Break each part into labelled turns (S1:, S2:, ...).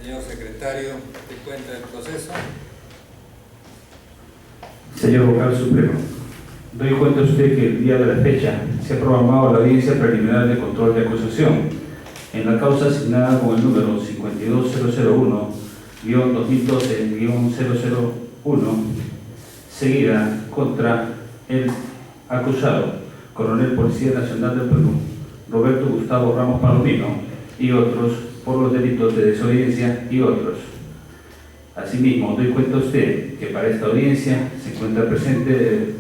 S1: Señor secretario, ¿te cuenta el proceso?
S2: Señor Vocal Supremo, doy cuenta a usted que el día de la fecha se ha programado la audiencia preliminar de control de acusación en la causa asignada con el número 52001-2012-001, seguida contra el acusado, Coronel Policía Nacional del Perú, Roberto Gustavo Ramos Palomino, y otros por los delitos de desobediencia y otros. Asimismo, doy cuenta a usted que para esta audiencia se encuentra presente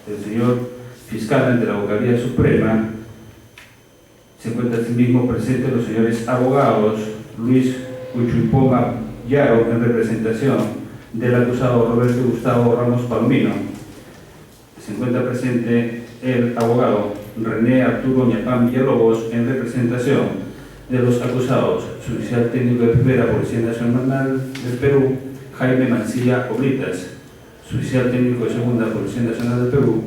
S2: el señor fiscal ante la Vocalía Suprema. Se encuentra asimismo presente los señores abogados Luis Uchuipoma Yaro en representación del acusado Roberto Gustavo Ramos Palomino. Se encuentra presente el abogado René Arturo Ñapán Villalobos en representación de los acusados, su oficial técnico de primera Policía Nacional del Perú, Jaime Mancilla Oblitas, su oficial técnico de segunda Policía Nacional del Perú,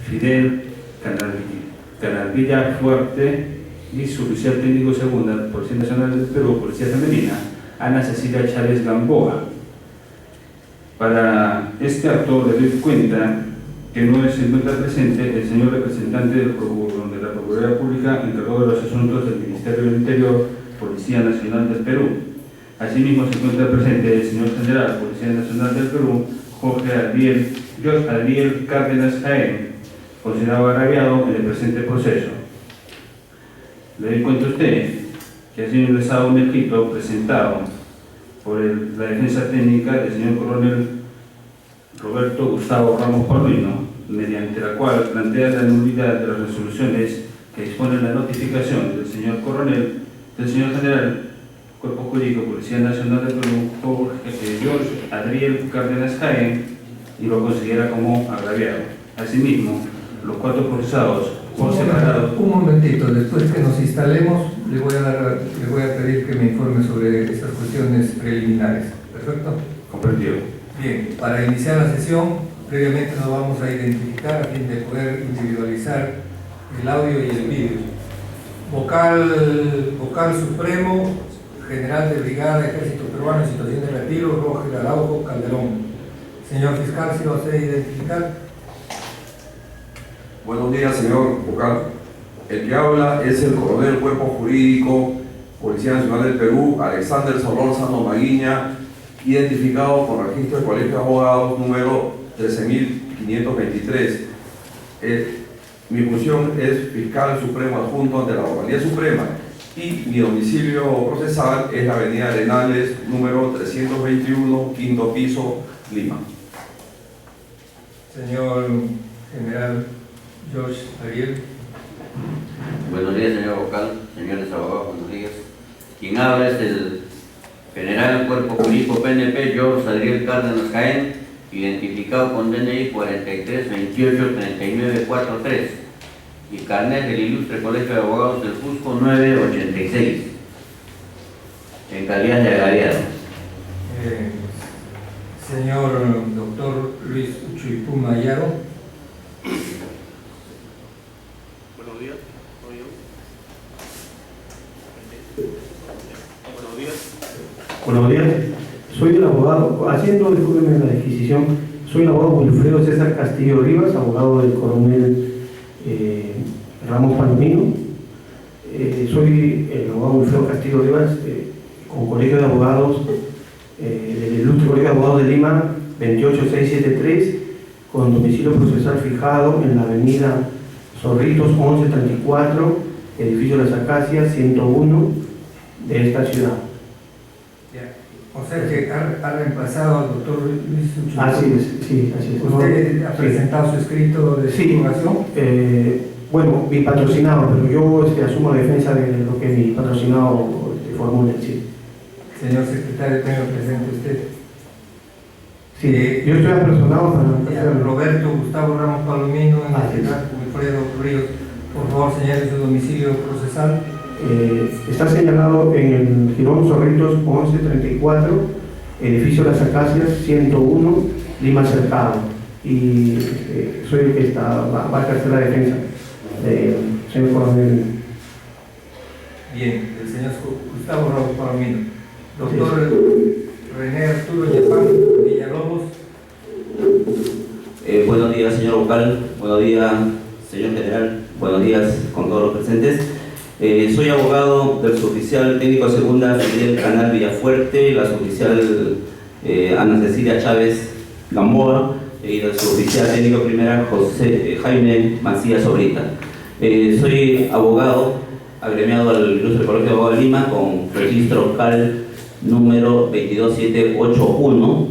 S2: Fidel Canalvilla Fuerte, y su oficial técnico de segunda Policía Nacional del Perú, Policía Femenina, Ana Cecilia Chávez Gamboa. Para este acto le doy cuenta que no se encuentra presente el señor representante de la Procuraduría Pública encargado de los asuntos del Ministerio del Interior, Policía Nacional del Perú. Asimismo se encuentra presente el señor general, Policía Nacional del Perú, Jorge Adriel Cárdenas Jaén, considerado agraviado en el presente proceso. Le doy cuenta a usted que ha sido ingresado un escrito presentado por la defensa técnica del señor coronel Roberto Gustavo Ramos Palomino, mediante la cual plantea la nulidad de las resoluciones que disponen la notificación del señor coronel, del señor general, Cuerpo Jurídico, Policía Nacional del Perú, George Adriel Cárdenas Jaén, y lo considera como agraviado. Asimismo, los cuatro procesados por separado.
S3: Un momentito, después que nos instalemos, le voy a pedir que me informe sobre estas cuestiones preliminares. ¿Perfecto?
S2: Comprendido.
S3: Bien, para iniciar la sesión, previamente nos vamos a identificar a fin de poder individualizar el audio y el vídeo. Vocal Supremo, General de Brigada, Ejército Peruano en situación de retiro, Roger Araujo Calderón. Señor fiscal, ¿sí va a usted identificar?
S4: Buenos días, señor vocal. El que habla es el coronel del Cuerpo Jurídico, Policía Nacional del Perú, Alexander Solórzano Maguiña, identificado con registro de colegio de abogados número 13.523. Mi función es fiscal supremo adjunto ante la Vocalía Suprema y mi domicilio procesal es la avenida Arenales número 321, quinto piso, Lima.
S3: Señor general George Ariel.
S5: Buenos días, señor vocal, señores abogados, buenos días. Quien habla es el general Cuerpo Jurídico PNP, George Adriel Cárdenas Jaén, identificado con DNI 43283943 y carnet del Ilustre Colegio de Abogados del Cusco 986, en calidad de agraviado.
S3: Señor doctor Luis Uchuipuma Yaro.
S6: Buenos días. Buenos días.
S7: Buenos días. Soy el abogado, haciendo, discúlpeme la adquisición, soy el abogado Wilfredo César Castillo Rivas, abogado del coronel Ramos Palomino. Soy el abogado Wilfredo Castillo Rivas, con colegio de abogados del Ilustre Colegio de Abogados de Lima 28673, con domicilio procesal fijado en la avenida Zorritos 1134, edificio Las Acacias 101 de esta ciudad.
S3: O sea que ha reemplazado al doctor Luis Uchuipuma.
S7: Así es, sí, así es.
S3: ¿Usted ha presentado su escrito de divulgación?
S7: Bueno, mi patrocinado, pero yo asumo la defensa de lo que mi patrocinado formule, sí.
S3: Señor secretario, tenga presente usted.
S7: Sí, yo estoy apersonado para...
S3: Roberto Gustavo Ramos Palomino, en Wilfredo Ríos, por favor señale su domicilio procesal.
S7: Está señalado en el Girón Zorritos 1134, edificio Las Acacias 101, Lima Cercado. Y soy el que va a ejercer la defensa del señor coronel.
S3: Bien, el señor Gustavo Ramos Palomino. Doctor René Arturo Yepán Villalobos.
S8: Buenos días, señor vocal. Buenos días, señor general. Buenos días con todos los presentes. Soy abogado del suboficial técnico segunda Fidel Canal Villafuerte, la suboficial Ana Cecilia Chávez Gamboa y del suboficial técnico primera Jaime Macías Sobrita. Soy abogado agremiado al Ilustre Colegio de Abogados de Lima con registro CAL número 22781.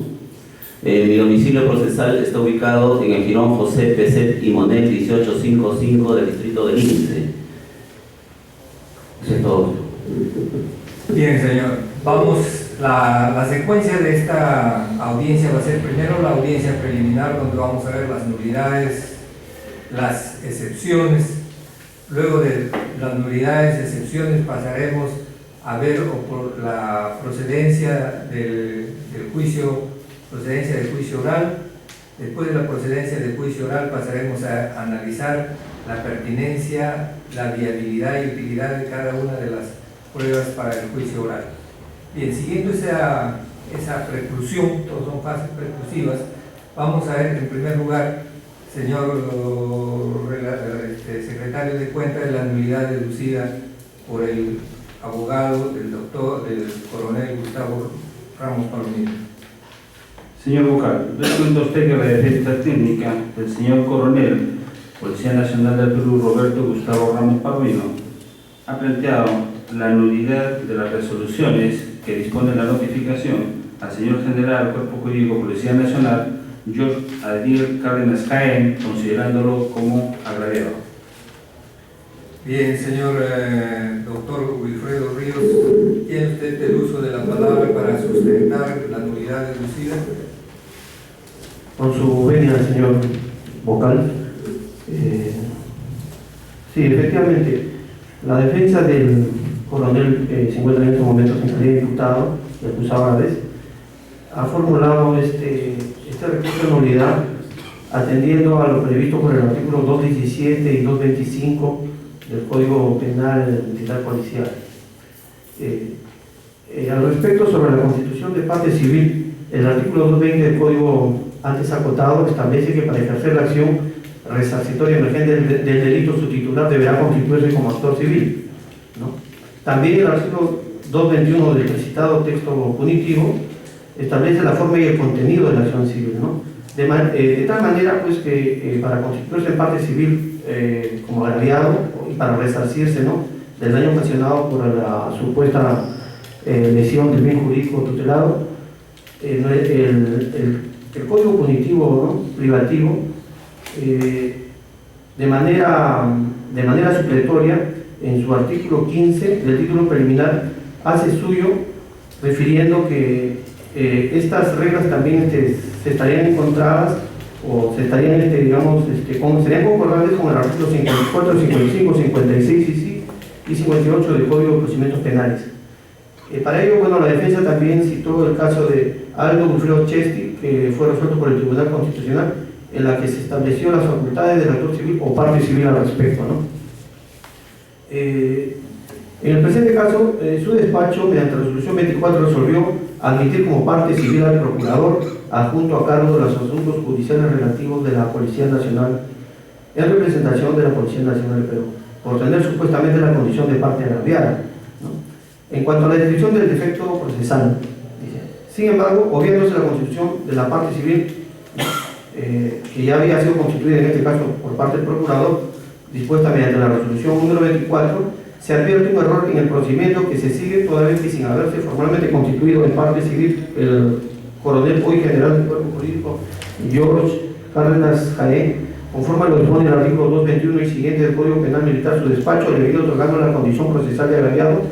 S8: Mi domicilio procesal está ubicado en el Jirón José Peset y Monel 1855 del distrito de Lince. Eso es todo.
S3: Bien, señor. Vamos, la secuencia de esta audiencia va a ser primero la audiencia preliminar, donde vamos a ver las nulidades, las excepciones. Luego de las nulidades, excepciones, pasaremos a ver por la procedencia del juicio oral. Después de la procedencia del juicio oral pasaremos a analizar la pertinencia, la viabilidad y utilidad de cada una de las pruebas para el juicio oral. Bien, siguiendo esa preclusión, todas son fases preclusivas, vamos a ver en primer lugar, señor secretario de Cuentas, de la nulidad deducida por el abogado del coronel Gustavo Ramos Palomino.
S2: Señor vocal, le cuento a usted que la defensa técnica del señor coronel, Policía Nacional del Perú, Roberto Gustavo Ramos Palomino, ha planteado la nulidad de las resoluciones que dispone la notificación al señor general Cuerpo Jurídico Policía Nacional, George Adriel Cárdenas Jaén, considerándolo como agraviado.
S3: Bien, señor doctor Wilfredo Ríos, ¿tiene usted el uso de la palabra para sustentar la nulidad deducida?
S7: Con su venia, señor vocal. Sí, efectivamente, la defensa del coronel se encuentra en estos momentos en calidad de imputado y acusado a la vez. Ha formulado este recurso de nulidad atendiendo a lo previsto por el artículo 217 y 225 del Código Penal Militar Policial. Al respecto, sobre la constitución de parte civil, el artículo 220 del Código antes acotado establece que para ejercer la acción resarcitoria emergente del delito, su titular deberá constituirse como actor civil, ¿no? También el artículo 221 del precitado texto punitivo establece la forma y el contenido de la acción civil, ¿no? De tal manera, pues, que para constituirse en parte civil como agraviado y para resarcirse, ¿no?, del daño ocasionado por la supuesta lesión del bien jurídico tutelado, el Código Punitivo, ¿no?, privativo, de manera supletoria, en su artículo 15 del título preliminar, hace suyo, refiriendo que estas reglas también se estarían encontradas o se estarían, serían concordantes con el artículo 54, 55, 56 y 58 del Código de Procedimientos Penales. Para ello, bueno, la defensa también citó el caso de Aldo Wilfredo Chesti, que fue resuelto por el Tribunal Constitucional, en la que se estableció las facultades del actor civil o parte civil al respecto, ¿no? En el presente caso, su despacho, mediante resolución 24, resolvió admitir como parte civil al procurador adjunto a cargo de los asuntos judiciales relativos de la Policía Nacional en representación de la Policía Nacional de Perú, por tener supuestamente la condición de parte agraviada, ¿no? En cuanto a la descripción del defecto procesal, dice, sin embargo, obviándose la constitución de la parte civil, que ya había sido constituida en este caso por parte del procurador, dispuesta mediante la resolución número 24, se advierte un error en el procedimiento que se sigue toda vez que, sin haberse formalmente constituido en parte civil, el coronel hoy general del Cuerpo Jurídico George Cárdenas Jaén, conforme a lo que dispone el artículo 221 y siguiente del Código Penal Militar, su despacho le debido otorgando la condición procesal de agraviado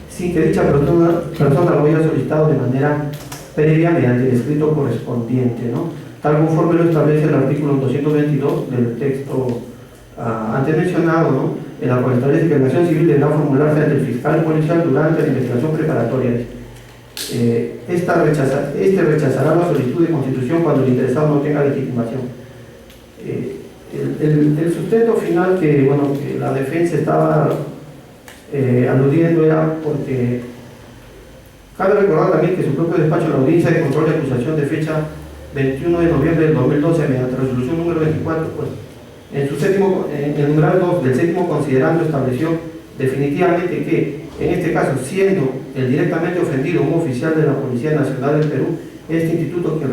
S7: sin que dicha persona lo haya solicitado de manera previa mediante el escrito correspondiente, ¿no?, tal conforme lo establece el artículo 222 del texto antes mencionado, ¿no?, en la cual establece que la acción civil deberá formularse ante el fiscal policial durante la investigación preparatoria. Este rechazará la solicitud de constitución cuando el interesado no tenga legitimación. El sustento final que la defensa estaba aludiendo era porque Cabe recordar también que su propio despacho, la Audiencia de Control de Acusación de fecha 21 de noviembre del 2012, mediante resolución número 24, pues, en el numeral 2 del séptimo considerando estableció definitivamente que, en este caso, siendo el directamente ofendido un oficial de la Policía Nacional del Perú, es este instituto que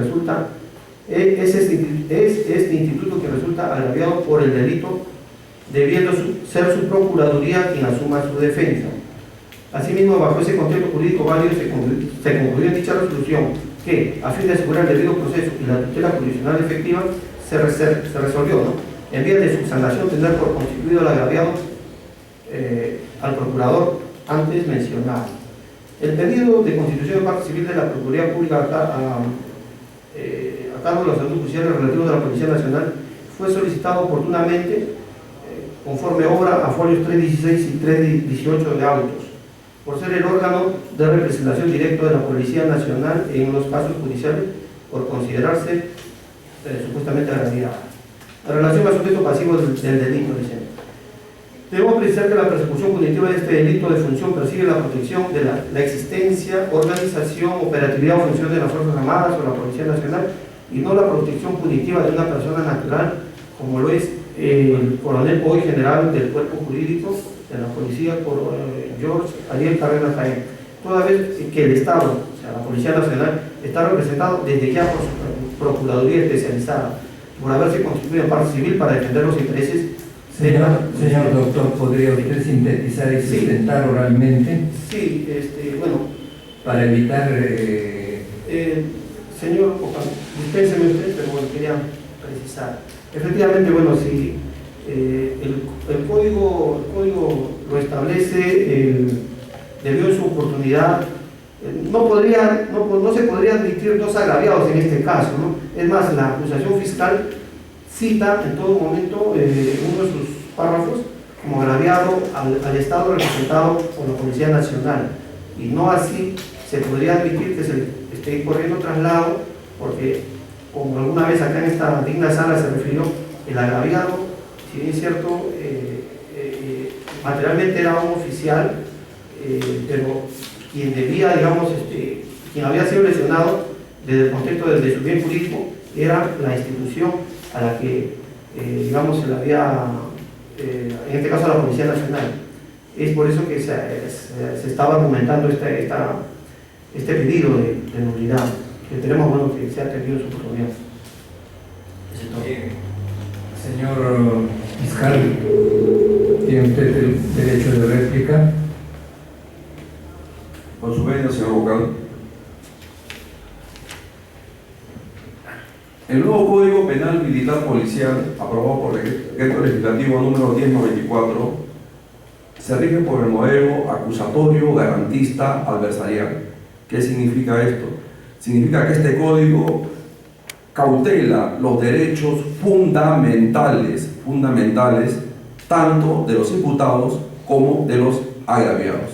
S7: resulta agraviado por el delito, debiendo ser su Procuraduría quien asuma su defensa. Asimismo, bajo ese contexto jurídico válido, se concluyó en dicha resolución que, a fin de asegurar el debido proceso y la tutela jurisdiccional efectiva, se resolvió, ¿no?, en vía de subsanación, tener por constituido el agraviado al procurador antes mencionado. El pedido de constitución de parte civil de la Procuraduría Pública a cargo de los asuntos judiciales relativos a la Policía Nacional fue solicitado oportunamente conforme obra a folios 316 y 318 de autos, por ser el órgano de representación directa de la Policía Nacional en los casos judiciales, por considerarse supuestamente agraviada. En relación al sujeto pasivo del delito, debemos precisar que la persecución punitiva de este delito de función persigue la protección de la existencia, organización, operatividad o función de las Fuerzas Armadas o la Policía Nacional, y no la protección punitiva de una persona natural, como lo es el coronel hoy general del Cuerpo Jurídico de la Policía, George Ariel Cárdenas Jaén, toda vez que el Estado, o sea, la Policía Nacional, está representado desde ya por su Procuraduría especializada, por haberse constituido en parte civil para defender los intereses.
S3: Señor doctor, ¿podría usted sintetizar y sustentar oralmente?
S7: Sí, bueno.
S3: Para evitar...
S7: señor, dispénseme usted, pero bueno, quería precisar. Efectivamente, bueno, si el código lo establece, debió en su oportunidad, no se podría admitir dos agraviados en este caso, ¿no? Es más, la acusación fiscal cita en todo momento uno de sus párrafos como agraviado al Estado representado por la Policía Nacional, y no así se podría admitir que se le esté corriendo traslado, porque, como alguna vez acá en esta digna sala se refirió, el agraviado, si bien es cierto, materialmente era un oficial, pero quien debía, digamos, quien había sido lesionado desde el contexto de su bien jurídico era la institución a la que, digamos, se le había, en este caso a la Policía Nacional. Es por eso que se estaba argumentando este pedido de nulidad, que tenemos, bueno, que se ha tenido su oportunidad.
S3: Bien. Señor fiscal, ¿tiene usted el derecho de réplica?
S4: Con su venia, señor vocal. El nuevo Código Penal Militar Policial, aprobado por el Decreto Legislativo número 1094, se rige por el modelo acusatorio, garantista, adversarial. ¿Qué significa esto? Significa que este código cautela los derechos fundamentales, tanto de los imputados como de los agraviados.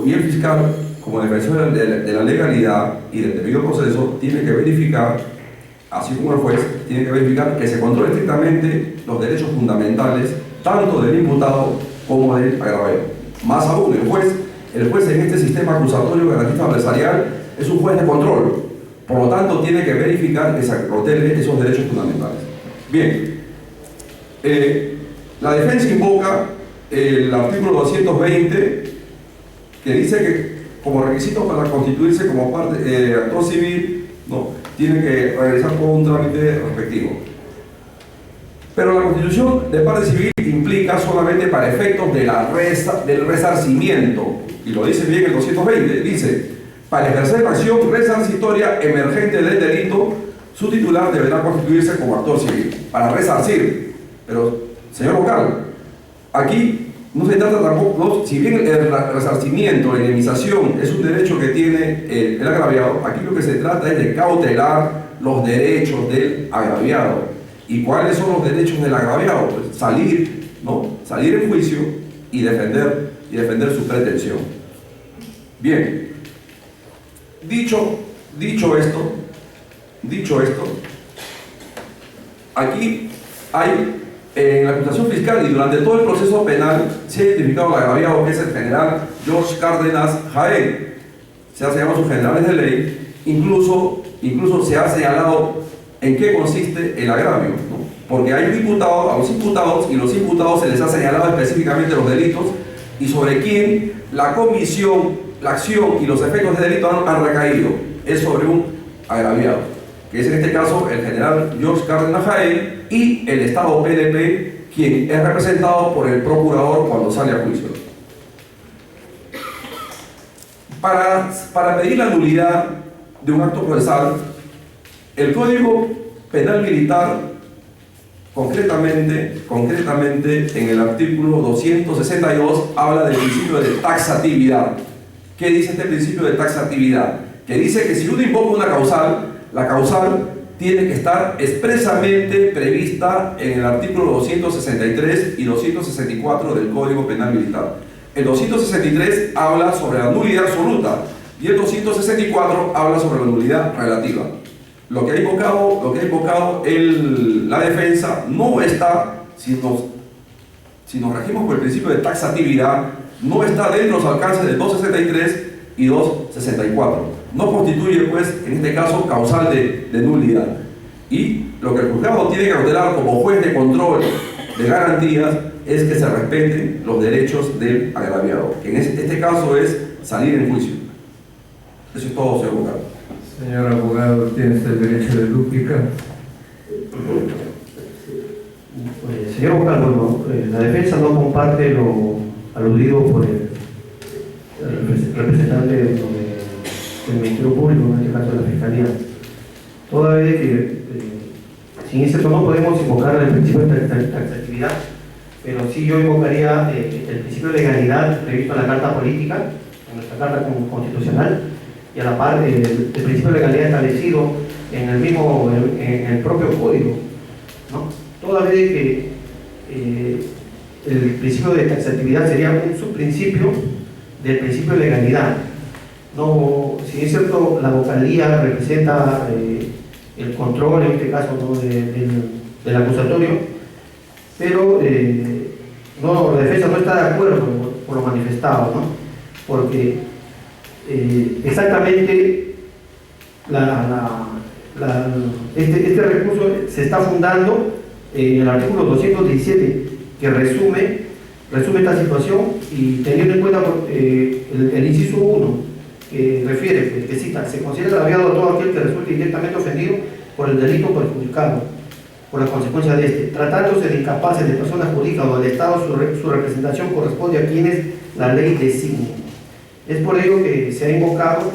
S4: Y el fiscal, como defensor de la legalidad y del debido proceso, tiene que verificar, así como el juez, tiene que verificar que se controle estrictamente los derechos fundamentales tanto del imputado como del agraviado. Más aún, el juez en este sistema acusatorio garantista adversarial es un juez de control, por lo tanto tiene que verificar que se protege esos derechos fundamentales. Bien, la defensa invoca el artículo 220, que dice que como requisito para constituirse como actor civil, ¿no?, tiene que realizar todo un trámite respectivo. Pero la constitución de parte civil implica solamente para efectos de del resarcimiento, y lo dice bien el 220, dice: para ejercer la acción resarcitoria emergente del delito, su titular deberá constituirse como actor civil, para resarcir. Pero, señor vocal, aquí no se trata tampoco, si bien el resarcimiento, la indemnización es un derecho que tiene el agraviado, aquí lo que se trata es de cautelar los derechos del agraviado. ¿Y cuáles son los derechos del agraviado? Pues salir en juicio y defender su pretensión. Bien, dicho esto, aquí hay En la acusación fiscal y durante todo el proceso penal se ha identificado al agraviado, que es el general George Cárdenas Jaén. Se ha señalado sus generales de ley, incluso se ha señalado en qué consiste el agravio, ¿no? Porque hay a los imputados y los imputados se les ha señalado específicamente los delitos y sobre quién la comisión, la acción y los efectos de delito han recaído. Es sobre un agraviado, que es en este caso el general George Cárdenas Jaén y el Estado PNP, quien es representado por el procurador cuando sale a juicio. Para pedir la nulidad de un acto procesal, el Código Penal Militar, concretamente en el artículo 262, habla del principio de taxatividad. ¿Qué dice este principio de taxatividad? Que dice que si uno invoca una causal, la causal tiene que estar expresamente prevista en el artículo 263 y 264 del Código Penal Militar. El 263 habla sobre la nulidad absoluta y el 264 habla sobre la nulidad relativa. Lo que ha invocado la defensa no está, si nos regimos por el principio de taxatividad, no está dentro de los alcances del 263 y 264. No constituye, pues, en este caso, causal de nulidad. Y lo que el juzgado tiene que cautelar como juez de control de garantías es que se respeten los derechos del agraviado, que en este caso es salir en juicio. Eso es todo, señor abogado.
S3: Señor abogado, tiene usted el derecho de dúplica.
S7: Señor vocal, bueno, la defensa no comparte lo aludido por el representante del Ministerio Público, en este caso de la Fiscalía. Toda vez que, sin ese tono podemos invocar el principio de taxatividad, pero sí yo invocaría el principio de legalidad previsto en la Carta Política, en nuestra Carta Constitucional, y a la par el principio de legalidad establecido en el propio Código, ¿no? Toda vez que el principio de taxatividad sería un subprincipio del principio de legalidad. No, si es cierto, la vocalía representa el control, en este caso, ¿no?, del acusatorio, pero la defensa no está de acuerdo por lo manifestado, ¿no? Porque exactamente este recurso se está fundando en el artículo 217, que resume esta situación, y teniendo en cuenta el inciso 1, que refiere, que cita: se considera agraviado a todo aquel que resulte directamente ofendido por el delito perjudicado por la consecuencia de este, tratándose de incapaces, de personas jurídicas o del Estado, su representación corresponde a quienes la ley designe. Es por ello que se ha invocado,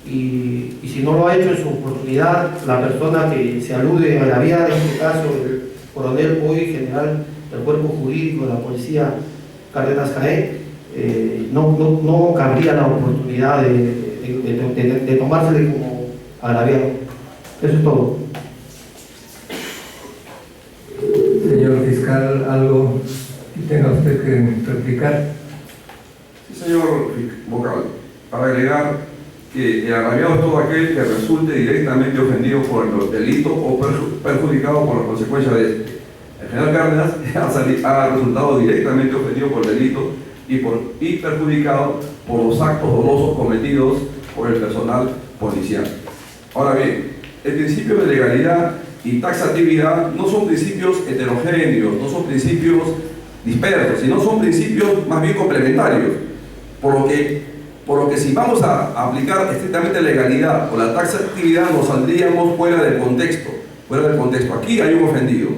S7: y si no lo ha hecho en su oportunidad, la persona que se alude a la vía, en este caso el coronel hoy general del Cuerpo Jurídico de la Policía, Cárdenas Jaén, no cabría la oportunidad de tomársele como agraviado. Eso es todo.
S3: Señor fiscal, ¿algo que tenga usted que replicar?
S4: Sí, señor vocal. Para agregar que el agraviado es todo aquel que resulte directamente ofendido por el delito o perjudicado por la consecuencia de este. El general Cárdenas ha resultado directamente ofendido por el delito y perjudicado por los actos dolosos cometidos por el personal policial. Ahora bien, el principio de legalidad y taxatividad no son principios heterogéneos, no son principios dispersos, sino son principios más bien complementarios. Por lo que si vamos a aplicar estrictamente legalidad o la taxatividad, nos saldríamos fuera del contexto. Aquí hay un ofendido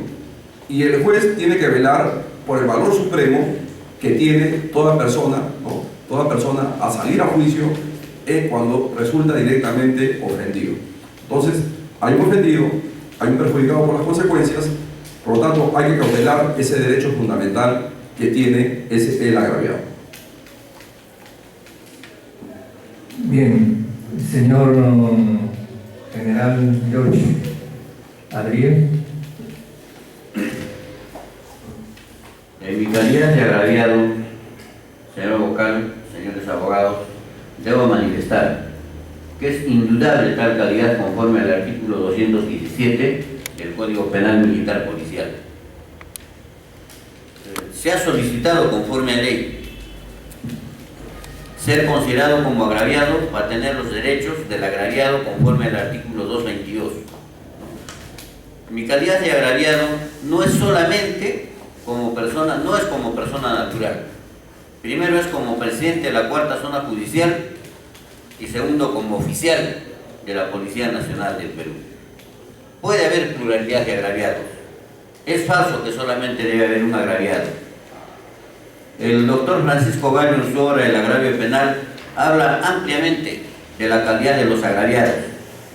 S4: y el juez tiene que velar por el valor supremo que tiene toda persona, ¿no?, toda persona a salir a juicio cuando resulta directamente ofendido. Entonces, hay un ofendido, hay un perjudicado por las consecuencias, por lo tanto hay que cautelar ese derecho fundamental que tiene el agraviado.
S3: Bien, señor general George Adriel.
S5: En mi calidad de agraviado, señor vocal, señores abogados, debo manifestar que es indudable tal calidad conforme al artículo 217 del Código Penal Militar Policial. se ha solicitado conforme a ley ser considerado como agraviado para tener los derechos del agraviado conforme al artículo 222. Mi calidad de agraviado no es solamente como persona, no es como persona natural. Primero es como presidente de la Cuarta Zona Judicial y segundo como oficial de la Policía Nacional del Perú. Puede haber pluralidad de agraviados. Es falso que solamente debe haber un agraviado. El doctor Francisco Gallo, en su obra El agravio penal, habla ampliamente de la calidad de los agraviados.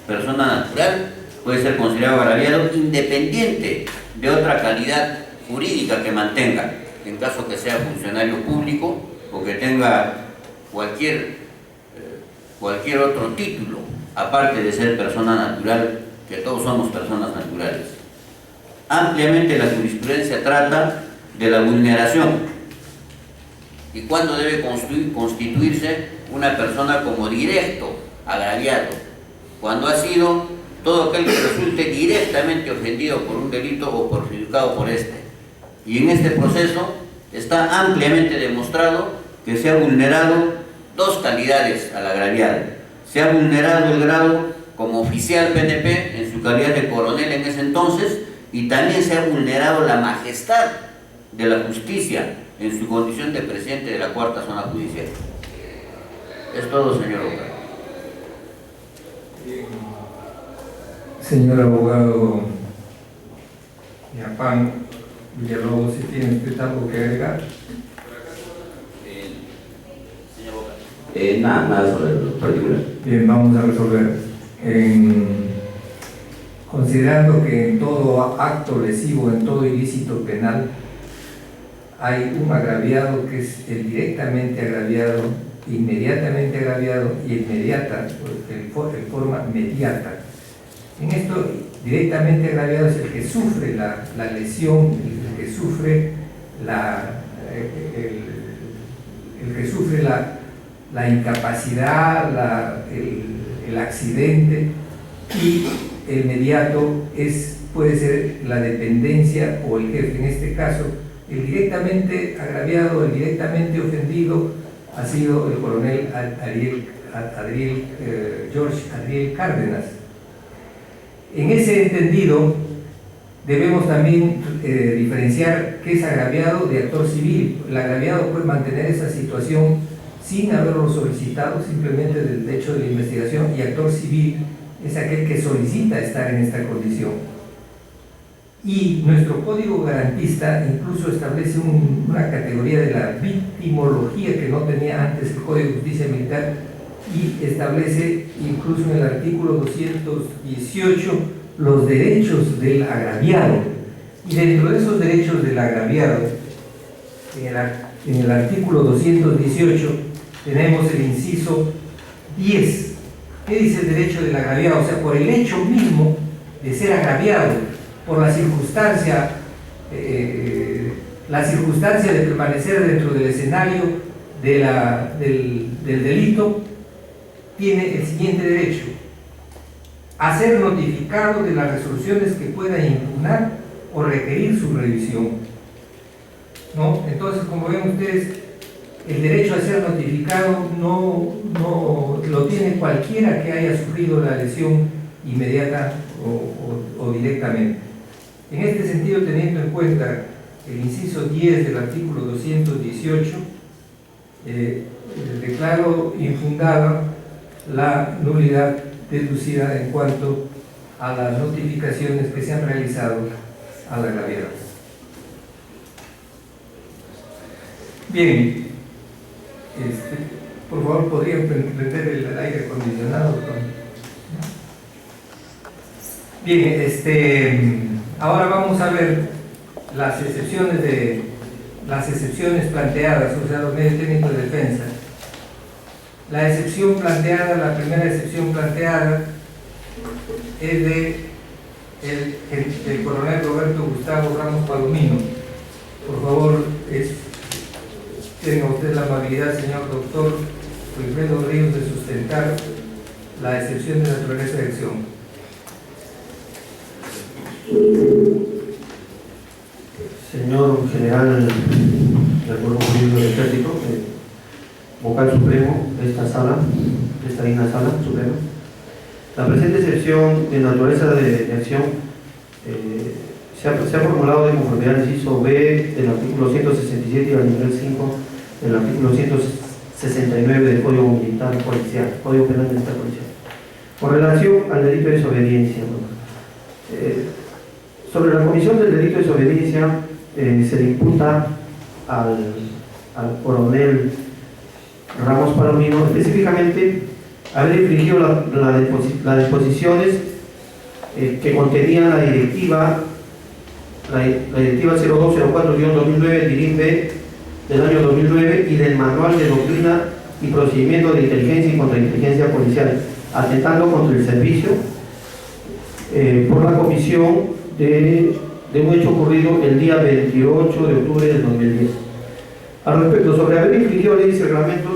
S5: Persona natural puede ser considerado agraviado independiente de otra calidad jurídica que mantenga, en caso que sea funcionario público o que tenga cualquier otro título, aparte de ser persona natural, que todos somos personas naturales. Ampliamente la jurisprudencia trata de la vulneración y cuándo debe constituirse una persona como directo agraviado, cuando ha sido todo aquel que resulte directamente ofendido por un delito o perjudicado por este. Y en este proceso está ampliamente demostrado que se ha vulnerado dos calidades al agraviado. Se ha vulnerado el grado como oficial PNP en su calidad de coronel en ese entonces, y también se ha vulnerado la majestad de la justicia en su condición de presidente de la Cuarta Zona Judicial. Es todo, señor abogado.
S3: Señor abogado Yapán Villalobos, si tiene usted algo que agregar.
S5: Señor abogado.
S8: Nada sobre lo particular.
S3: Bien, vamos a resolver. Considerando que en todo acto lesivo, en todo ilícito penal, hay un agraviado que es el directamente agraviado, inmediatamente agraviado y inmediata, en forma mediata. En esto, directamente agraviado es el que sufre la lesión, el que sufre la incapacidad, el accidente, y el mediato puede ser la dependencia o el jefe. En este caso, el directamente agraviado, el directamente ofendido ha sido el coronel George Adriel Cárdenas. En ese entendido, debemos también diferenciar qué es agraviado de actor civil. El agraviado puede mantener esa situación sin haberlo solicitado, simplemente del hecho de la investigación, y actor civil es aquel que solicita estar en esta condición. Y nuestro código garantista incluso establece una categoría de la victimología que no tenía antes el Código de Justicia Militar, y establece incluso en el artículo 218 los derechos del agraviado. Y dentro de esos derechos del agraviado, en el artículo 218 tenemos el inciso 10. ¿Qué dice el derecho del agraviado? O sea, por el hecho mismo de ser agraviado, por la circunstancia de permanecer dentro del escenario del delito, tiene el siguiente derecho: a ser notificado de las resoluciones que pueda impugnar o requerir su revisión. ¿No? Entonces, como ven ustedes, el derecho a ser notificado no lo tiene cualquiera que haya sufrido la lesión inmediata o directamente. En este sentido, teniendo en cuenta el inciso 10 del artículo 218, declaro infundada la nulidad deducida en cuanto a las notificaciones que se han realizado al agraviado. Bien, por favor, ¿podrían prender el aire acondicionado? Bien, ahora vamos a ver las excepciones planteadas, o sea, los medios técnicos de defensa. La excepción planteada, la primera excepción planteada es del coronel Roberto Gustavo Ramos Palomino. Por favor, tenga usted la amabilidad, señor doctor Wilfredo Ríos, de sustentar la excepción de naturaleza de acción.
S7: Señor general del Cuerpo Jurídico del Ejército, vocal supremo de esta sala, de esta digna sala suprema. La presente excepción de naturaleza de acción se ha formulado de conformidad al inciso B del artículo 167 y al nivel 5 del artículo 169 del Código Militar Policial, Código Penal Militar Policial. Con relación al delito de desobediencia, sobre la comisión del delito de desobediencia se le imputa al coronel Ramos Palomino específicamente haber infringido las disposiciones que contenían la directiva 0204-2009 DIRIM-B del año 2009 y del manual de doctrina y procedimiento de inteligencia y contrainteligencia policial, atentando contra el servicio por la comisión de un hecho ocurrido el día 28 de octubre del 2010. Al respecto, sobre haber infringido leyes y reglamentos,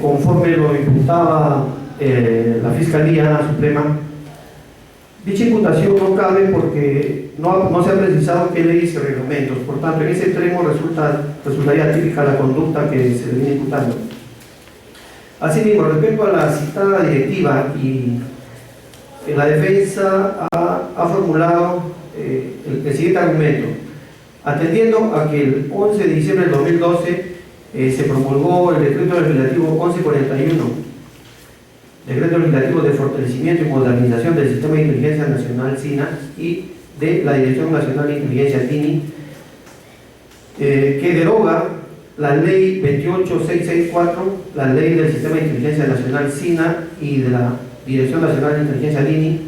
S7: conforme lo imputaba la Fiscalía Suprema, dicha imputación no cabe porque no se ha precisado qué leyes y reglamentos. Por tanto, en ese extremo resultaría típica la conducta que se le viene imputando. Asimismo, respecto a la citada directiva, y la defensa ha formulado el siguiente argumento. Atendiendo a que el 11 de diciembre del 2012 se promulgó el decreto legislativo 1141, decreto legislativo de fortalecimiento y modernización del Sistema de Inteligencia Nacional SINA y de la Dirección Nacional de Inteligencia TINI, que deroga la ley 28664, la ley del Sistema de Inteligencia Nacional SINA y de la Dirección Nacional de Inteligencia DINI.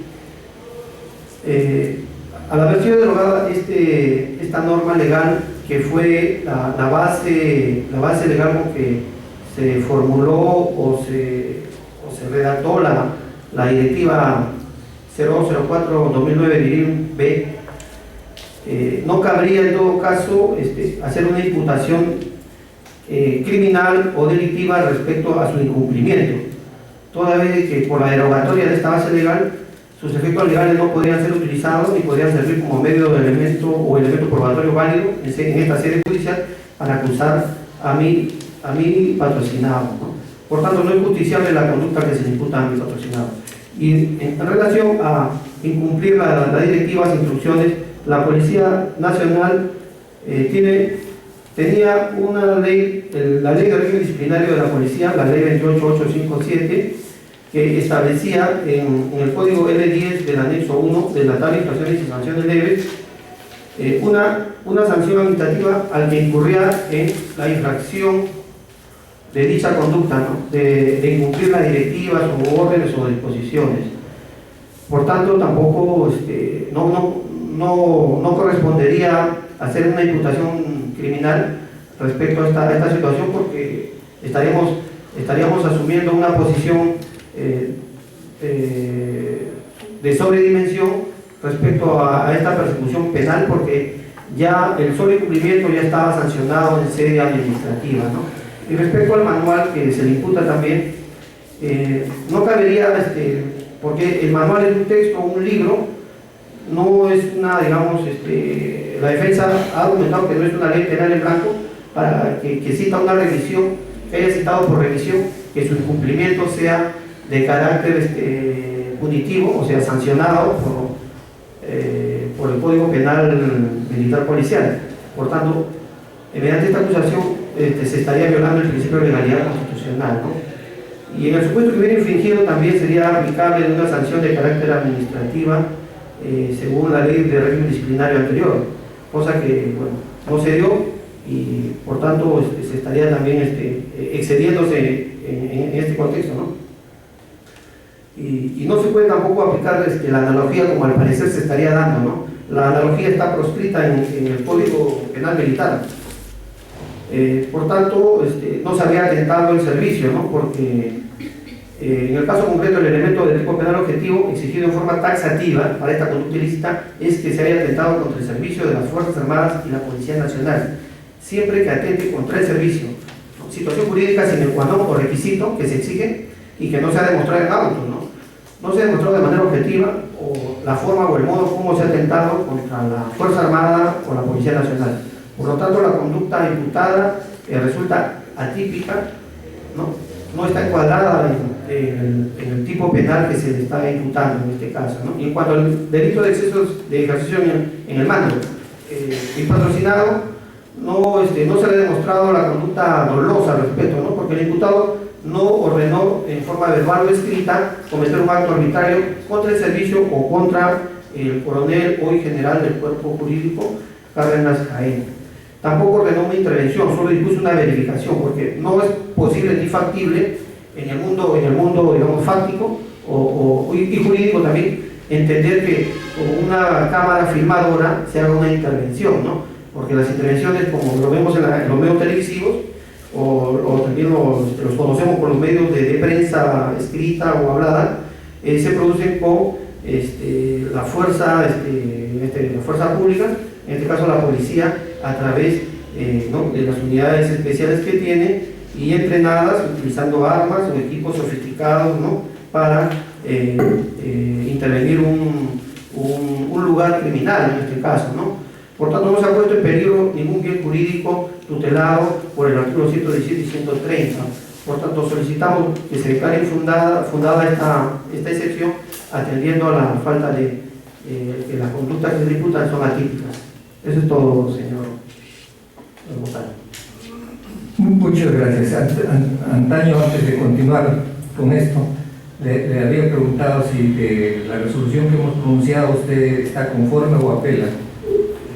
S7: Al haber sido derogada esta norma legal, que fue la base legal con que se formuló o se redactó la directiva 0204-2009 DIRIM-B, no cabría en todo caso hacer una imputación criminal o delictiva respecto a su incumplimiento, toda vez que por la derogatoria de esta base legal sus efectos legales no podrían ser utilizados ni podrían servir como medio de elemento probatorio válido en esta sede judicial para acusar a mi patrocinado, ¿no? Por tanto, no es justiciable la conducta que se le imputa a mi patrocinado. Y en relación a incumplir las directivas e instrucciones, la Policía Nacional tenía una ley, la ley de régimen disciplinario de la policía, la ley 28857, que establecía en el código L10 del anexo 1 de la tabla de infracciones y sanciones leves una sanción administrativa al que incurría en la infracción de dicha conducta, ¿no? de incumplir las directivas o órdenes o disposiciones. Por tanto, tampoco no correspondería hacer una imputación criminal respecto a esta situación, porque estaríamos asumiendo una posición de sobredimensión respecto a esta persecución penal, porque ya el sobrecumplimiento ya estaba sancionado en sede administrativa, ¿no? Y respecto al manual que se le imputa también, no cabería, porque el manual es un texto, un libro, no es una, digamos, la defensa ha argumentado que no es una ley penal en blanco para que cita una revisión, que haya citado por revisión, que su incumplimiento sea de carácter punitivo, o sea, sancionado por el Código Penal Militar Policial. Por tanto, mediante esta acusación se estaría violando el principio de legalidad constitucional, ¿no? Y en el supuesto que hubiera infringido, también sería aplicable una sanción de carácter administrativa según la ley de régimen disciplinario anterior, cosa que, bueno, no se dio y por tanto se estaría también excediéndose en este contexto, ¿no? Y no se puede tampoco aplicar la analogía como al parecer se estaría dando, ¿no? La analogía está proscrita en el Código Penal Militar. Por tanto, no se habría atentado el servicio, ¿no? Porque en el caso concreto, el elemento del tipo penal objetivo exigido en forma taxativa para esta conducta ilícita es que se haya atentado contra el servicio de las Fuerzas Armadas y la Policía Nacional, siempre que atente contra el servicio, ¿no? Situación jurídica sine qua non o requisito que se exige y que no se ha demostrado en auto, ¿no? No se ha demostrado de manera objetiva o la forma o el modo como se ha atentado contra la Fuerza Armada o la Policía Nacional. Por lo tanto, la conducta imputada resulta atípica, no está encuadrada en el tipo penal que se le está imputando en este caso, ¿no? Y en cuanto al delito de excesos de ejercicio en el mando y patrocinado, no se le ha demostrado la conducta dolosa al respecto, ¿no? Porque el imputado no ordenó en forma verbal o escrita cometer un acto arbitrario contra el servicio o contra el coronel hoy general del cuerpo jurídico Cárdenas Jaén. Tampoco ordenó una intervención, solo dispuso una verificación, porque no es posible ni factible en el mundo digamos, fáctico y jurídico también, entender que con una cámara filmadora se haga una intervención, ¿no? Porque las intervenciones, como lo vemos en los medios televisivos, o también los conocemos por los medios de prensa escrita o hablada, se producen con la fuerza, la fuerza pública, en este caso la policía, a través de las unidades especiales que tiene y entrenadas utilizando armas o equipos sofisticados, ¿no? Para intervenir un lugar criminal en este caso, ¿no? Por tanto, no se ha puesto en peligro ningún bien jurídico tutelado por el artículo 117 y 130. Por tanto, solicitamos que se declare fundada esta excepción, atendiendo a la falta de que las conductas que se imputan son atípicas. Eso es todo, señor vocal.
S3: Muchas gracias. Antaño, antes de continuar con esto, le había preguntado si la resolución que hemos pronunciado usted está conforme o apela.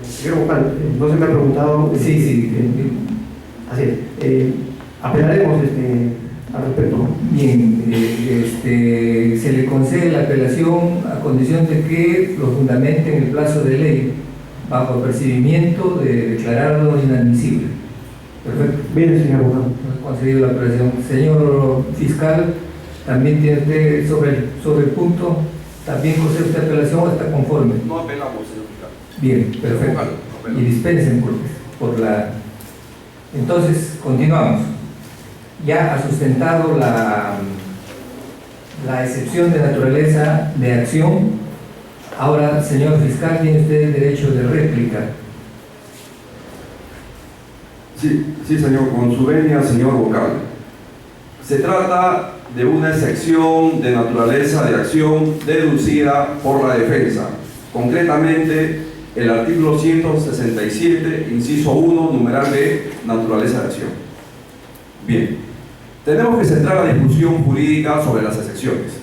S7: Señor vocal, entonces me ha preguntado...
S3: Sí.
S7: Así es. Apelaremos al respecto.
S3: Bien, se le concede la apelación a condición de que lo fundamente en el plazo de ley, bajo apercibimiento de declararlo inadmisible. Perfecto.
S7: Bien, señor vocal.
S3: Concedido la apelación. Señor fiscal, también tiene usted sobre el punto, también concede usted apelación o está conforme.
S4: No apelamos, señor fiscal.
S3: Bien, perfecto. Y dispensen por la... Entonces, continuamos. Ya ha sustentado la excepción de naturaleza de acción. Ahora, señor fiscal, tiene usted derecho de réplica.
S4: Sí, señor, con su venia, señor vocal. Se trata de una excepción de naturaleza de acción deducida por la defensa. Concretamente, el artículo 167, inciso 1, numeral B, naturaleza de acción. Bien, tenemos que centrar la discusión jurídica sobre las excepciones.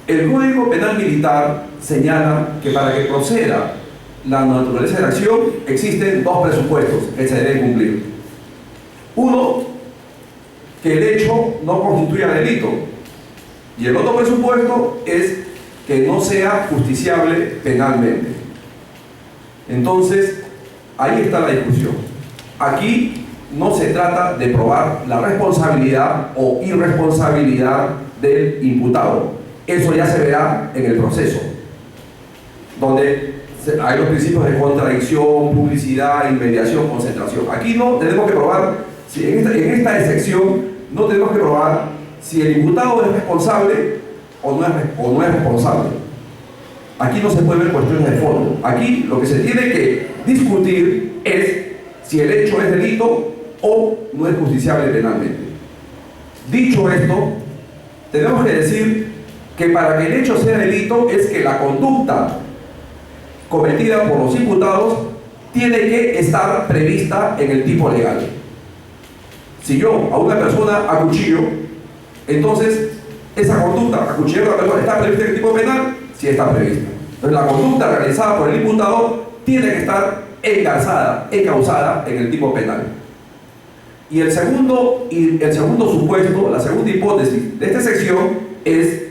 S4: El Código Penal Militar señala que para que proceda la naturaleza de acción existen dos presupuestos que se deben cumplir. Uno, que el hecho no constituya delito, y el otro presupuesto es que no sea justiciable penalmente. Entonces, ahí está la discusión. Aquí no se trata de probar la responsabilidad o irresponsabilidad del imputado. Eso ya se verá en el proceso, donde hay los principios de contradicción, publicidad, inmediación, concentración. Aquí no tenemos que probar, en esta excepción, no tenemos que probar si el imputado es responsable o no es responsable. Aquí no se puede ver cuestiones de fondo. Aquí lo que se tiene que discutir es si el hecho es delito o no es justiciable penalmente. Dicho esto, tenemos que decir que para que el hecho sea delito es que la conducta cometida por los imputados tiene que estar prevista en el tipo legal. Si yo a una persona acuchillo, entonces esa conducta, acuchillar a una persona, ¿está prevista en el tipo penal? Sí está prevista. Entonces la conducta realizada por el imputado tiene que estar encausada en el tipo penal. Y el segundo supuesto, la segunda hipótesis de esta sección es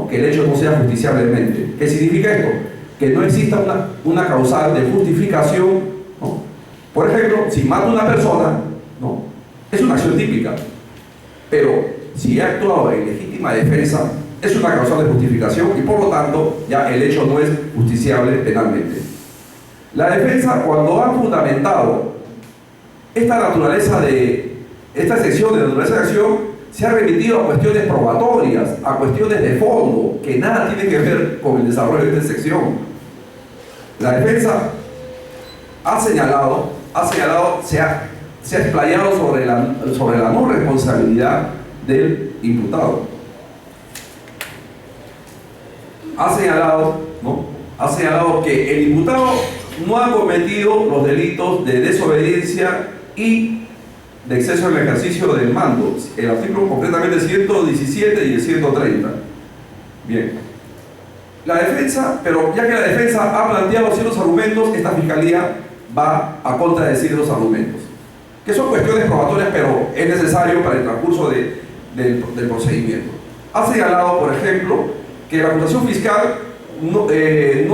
S4: que el hecho no sea justiciablemente. ¿Qué significa esto? Que no exista una causal de justificación, ¿no? Por ejemplo, si mato a una persona, ¿no? Es una acción típica, pero si he actuado en legítima defensa, es una causal de justificación y por lo tanto ya el hecho no es justiciable penalmente. La defensa, cuando ha fundamentado esta sección de naturaleza de acción, se ha remitido a cuestiones probatorias, a cuestiones de fondo, que nada tiene que ver con el desarrollo de esta sección. La defensa ha señalado, se ha explayado sobre la no responsabilidad del imputado. Ha señalado que el imputado no ha cometido los delitos de desobediencia y de exceso en el ejercicio del mando, el artículo concretamente 117 y el 130. Bien. La defensa, pero ya que la defensa ha planteado ciertos argumentos, esta fiscalía va a contradecir los argumentos, que son cuestiones probatorias, pero es necesario para el transcurso del procedimiento. Ha señalado, por ejemplo, que la acusación fiscal no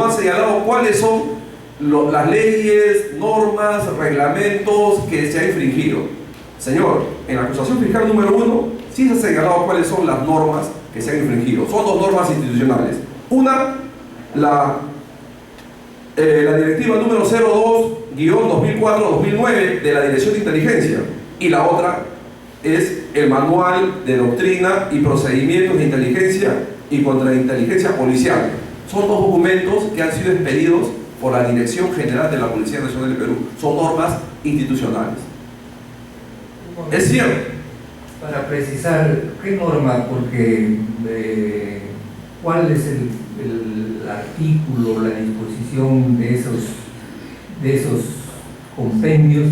S4: ha señalado cuáles son las leyes, normas, reglamentos que se han infringido. Señor, en la acusación fiscal número 1 sí se ha señalado cuáles son las normas que se han infringido. Son dos normas institucionales. Una, la directiva número 02-2004-2009 de la Dirección de Inteligencia, y la otra es el manual de doctrina y procedimientos de inteligencia y contrainteligencia policial. Son dos documentos que han sido expedidos por la Dirección General de la Policía Nacional del Perú. Son normas institucionales. Es cierto.
S3: Para precisar, ¿qué norma? Porque ¿cuál es el artículo, la disposición de esos compendios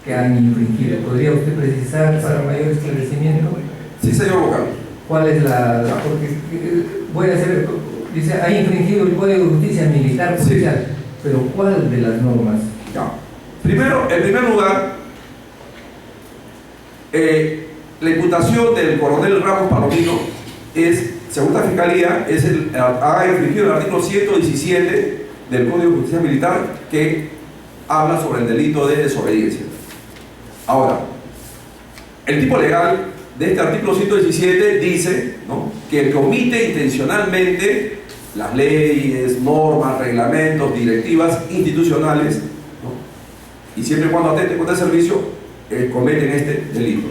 S3: que han infringido? ¿Podría usted precisar para mayor esclarecimiento?
S4: Sí, señor vocal.
S3: ¿Cuál es porque voy a hacer, dice, ha infringido el Código de Justicia Militar Policial, sí, pero ¿cuál de las normas?
S4: Ya. Primero, en primer lugar, la imputación del coronel Ramos Palomino es, según la Fiscalía, ha infringido el artículo 117 del Código de Justicia Militar, que habla sobre el delito de desobediencia. Ahora, el tipo legal de este artículo 117 dice, ¿no?, que el que omite intencionalmente las leyes, normas, reglamentos, directivas institucionales, ¿no?, y siempre y cuando atente contra el servicio, cometen este delito.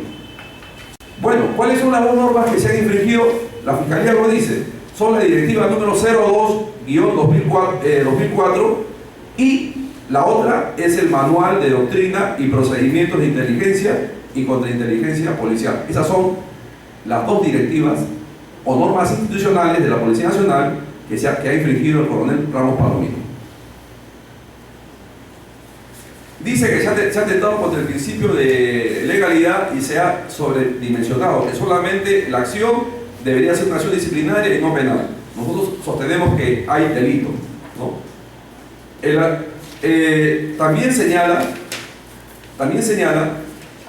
S4: Bueno, ¿cuáles son las dos normas que se han infringido? La Fiscalía lo dice. Son la directiva número 02-2004 y la otra es el manual de doctrina y procedimientos de inteligencia y contrainteligencia policial. Esas son las dos directivas o normas institucionales de la Policía Nacional que ha infringido el coronel Ramos Palomino. Dice que se ha atentado contra el principio de legalidad y se ha sobredimensionado, que solamente la acción debería ser una acción disciplinaria y no penal. Nosotros sostenemos que hay delito, ¿no? También señala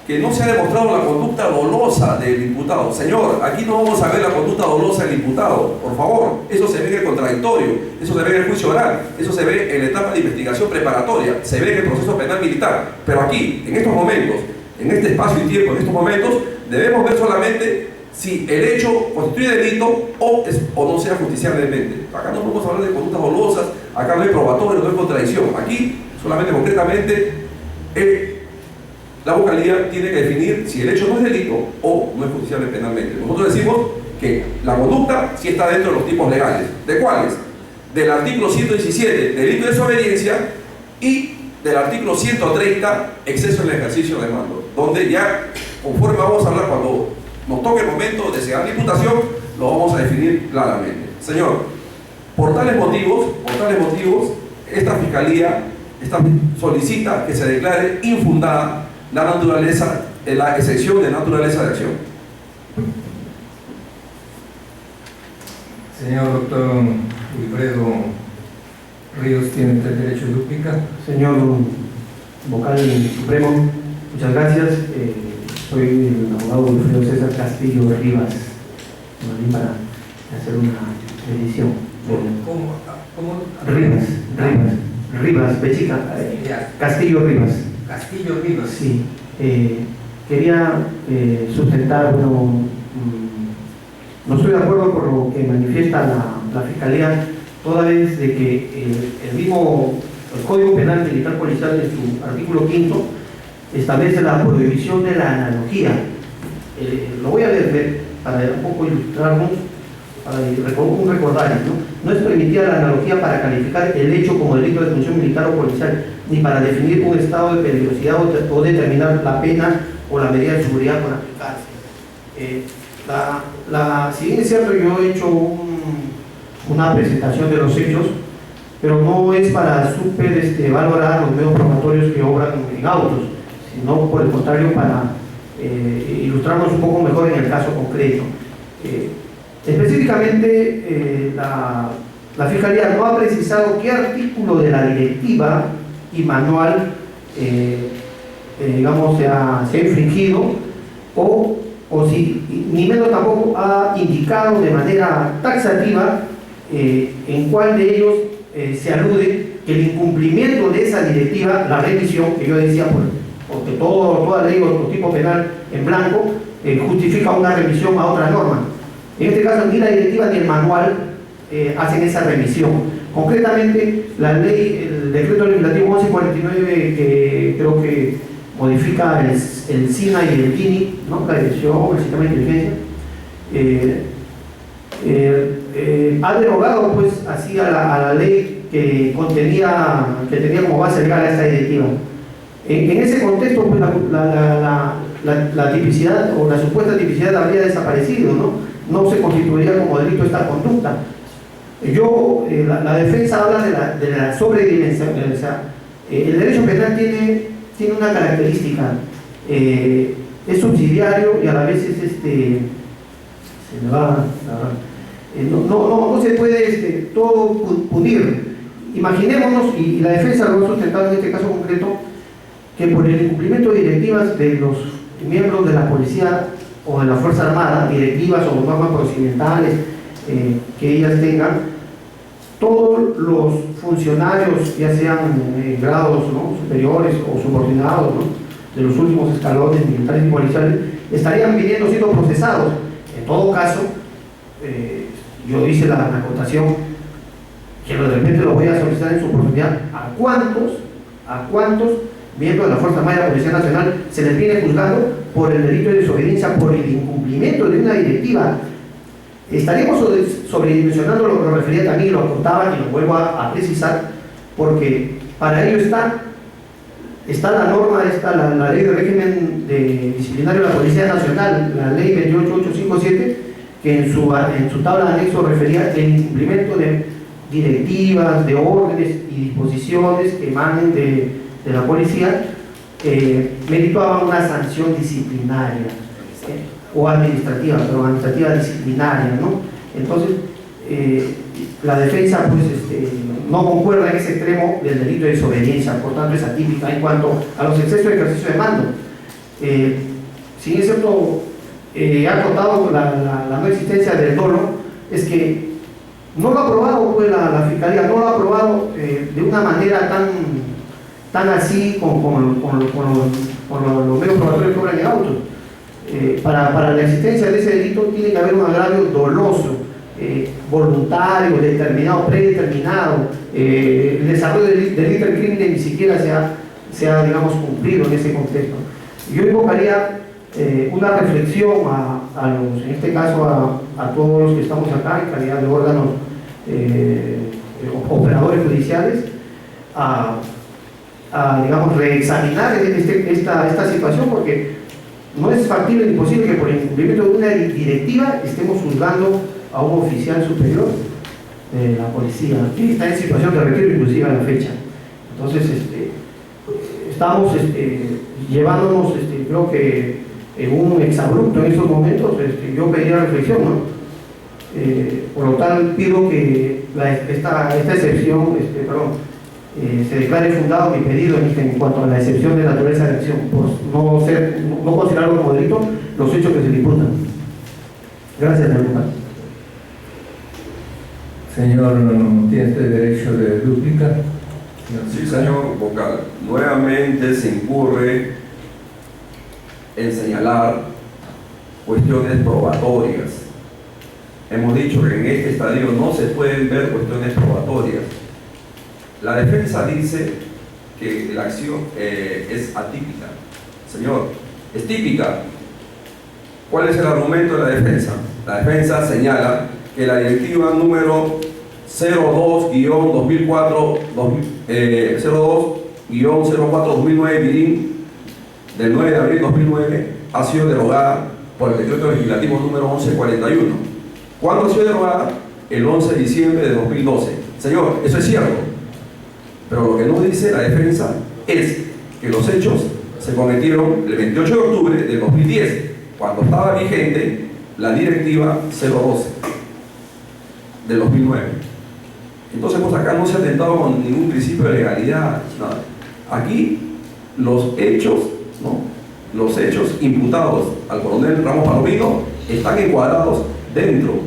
S4: que no se ha demostrado la conducta dolosa del imputado. Señor, aquí no vamos a ver la conducta dolosa del imputado, por favor. Eso se ve en el contradictorio, eso se ve en el juicio oral, eso se ve en la etapa de investigación preparatoria, se ve en el proceso penal militar. Pero aquí, en estos momentos, en este espacio y tiempo, en estos momentos, debemos ver solamente si el hecho constituye delito o no sea justiciablemente. Acá no podemos hablar de conductas dolosas, acá no hay probatorio, no hay contradicción. Aquí, solamente concretamente, la vocalía tiene que definir si el hecho no es delito o no es justiciable penalmente. Nosotros decimos que la conducta sí está dentro de los tipos legales. ¿De cuáles? Del artículo 117, delito de desobediencia, y del artículo 130, exceso en el ejercicio de mando, donde ya, conforme vamos a hablar cuando nos toque el momento de llegar a la imputación, lo vamos a definir claramente. Señor, por tales motivos, esta Fiscalía solicita que se declare infundada la excepción de naturaleza de acción.
S3: Señor doctor Wilfredo Ríos, tiene usted derecho de dúplica.
S7: Señor vocal supremo, muchas gracias. Soy el abogado Wilfredo César Castillo Rivas, para hacer una edición.
S3: ¿Cómo?
S7: Rivas, Bechica, Castillo Rivas.
S3: Castillo Rivas.
S7: Sí. Quería sustentar, no estoy de acuerdo con lo que manifiesta la Fiscalía, toda vez de que el Código Penal Militar Policial, en su artículo 5, establece la prohibición de la analogía. Lo voy a leer para un poco ilustrarnos un recordario, ¿no? No es permitida la analogía para calificar el hecho como delito de función militar o policial, ni para definir un estado de peligrosidad o determinar la pena o la medida de seguridad por aplicarse. Si bien es cierto, yo he hecho una presentación de los hechos, pero no es para valorar los medios probatorios que obran en autos, sino por el contrario para ilustrarnos un poco mejor en el caso concreto. Específicamente, la Fiscalía no ha precisado qué artículo de la directiva y manual digamos, se ha infringido, o si, ni menos tampoco ha indicado de manera taxativa en cuál de ellos se alude que el incumplimiento de esa directiva, la revisión, que yo decía, porque toda ley o tipo penal en blanco justifica una revisión a otra norma. En este caso, ni la directiva ni el manual hacen esa revisión. Concretamente, la ley, el decreto legislativo 1149, que creo que modifica el SINA y el GINI, ¿no? La dirección, el sistema de inteligencia, ha derogado pues así a la ley que tenía como base legal a esta directiva. En ese contexto, pues la tipicidad o la supuesta tipicidad habría desaparecido, no se constituiría como delito esta conducta. La defensa habla de la sobredimensión. O sea, el derecho penal tiene una característica, es subsidiario y a la vez no se puede todo punir. Imaginémonos, y la defensa lo ha sustentado en este caso concreto, que por el incumplimiento de directivas de los miembros de la policía o de la Fuerza Armada, directivas o normas procedimentales que ellas tengan, todos los funcionarios, ya sean grados, ¿no?, superiores o subordinados, ¿no?, de los últimos escalones militares y policiales, estarían viniendo siendo procesados. En todo caso, yo hice la acotación que de repente lo voy a solicitar en su oportunidad: ¿a cuántos miembros de la Fuerza Armada y la Policía Nacional se les viene juzgando por el delito de desobediencia, por el incumplimiento de una directiva? Estaríamos sobredimensionando lo que lo refería también, lo contaba y lo vuelvo a precisar, porque para ello está la norma, está la ley de régimen disciplinario de la Policía Nacional, la ley 28857, que en su tabla de anexo refería el incumplimiento de directivas, de órdenes y disposiciones que emanen de la policía, merituaban una sanción disciplinaria o administrativa, pero administrativa disciplinaria, ¿no? Entonces, la defensa pues no concuerda en ese extremo del delito de desobediencia, por tanto es atípica en cuanto a los excesos de ejercicio de mando. Si es cierto, ha contado la no existencia del dolo, es que no lo ha aprobado pues, la Fiscalía, no lo ha aprobado de una manera tan así con los medios probatorios que obran en autos. Para la existencia de ese delito tiene que haber un agravio doloso, voluntario, determinado, predeterminado. El desarrollo del delito del crimen ni siquiera se ha digamos, cumplido en ese contexto. Yo invocaría una reflexión en este caso a todos los que estamos acá en calidad de órganos operadores judiciales, a digamos, reexaminar esta situación, porque no es factible ni posible que por el incumplimiento de una directiva estemos juzgando a un oficial superior de la policía, que está en situación de retiro inclusive a la fecha. Entonces, estamos llevándonos, creo que en un exabrupto en estos momentos. Yo pediría reflexión, ¿no? Por lo tal, pido que esta excepción, se declare fundado mi pedido en cuanto a la excepción de naturaleza de acción, por no considerarlo como delito los hechos que se le imputan. Gracias, señor vocal.
S3: Señor, ¿tiene usted derecho de dúplica?
S4: Sí, señor vocal. Nuevamente se incurre en señalar cuestiones probatorias. Hemos dicho que en este estadio no se pueden ver cuestiones probatorias. La defensa dice que la acción es atípica. Señor, es típica. ¿Cuál es el argumento de la defensa? La defensa señala que la directiva número 02-04-2009 Mirin del 9 de abril de 2009 ha sido derogada por el decreto legislativo número 1141. ¿Cuándo ha sido derogada? El 11 de diciembre de 2012. Señor, eso es cierto, pero lo que no dice la defensa es que los hechos se cometieron el 28 de octubre de 2010, cuando estaba vigente la directiva 012 del 2009. Entonces, pues acá no se ha atentado con ningún principio de legalidad, nada. Aquí los hechos, ¿no?, los hechos imputados al coronel Ramos Palomino están encuadrados dentro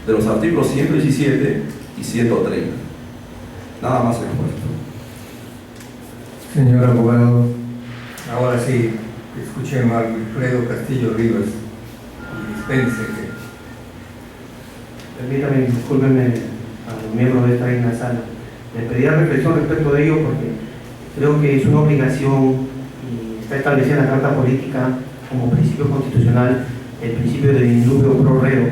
S4: de los artículos 117 y 130. Nada más, señor juez.
S3: Señor abogado, ahora sí, escuchemos a Wilfredo Castillo Rivas y dispense que...
S7: Permítame, discúlpeme a los miembros de esta digna sala. Les pedía reflexión respecto de ello porque creo que es una obligación y está establecida en la Carta Política como principio constitucional el principio de indubio pro reo.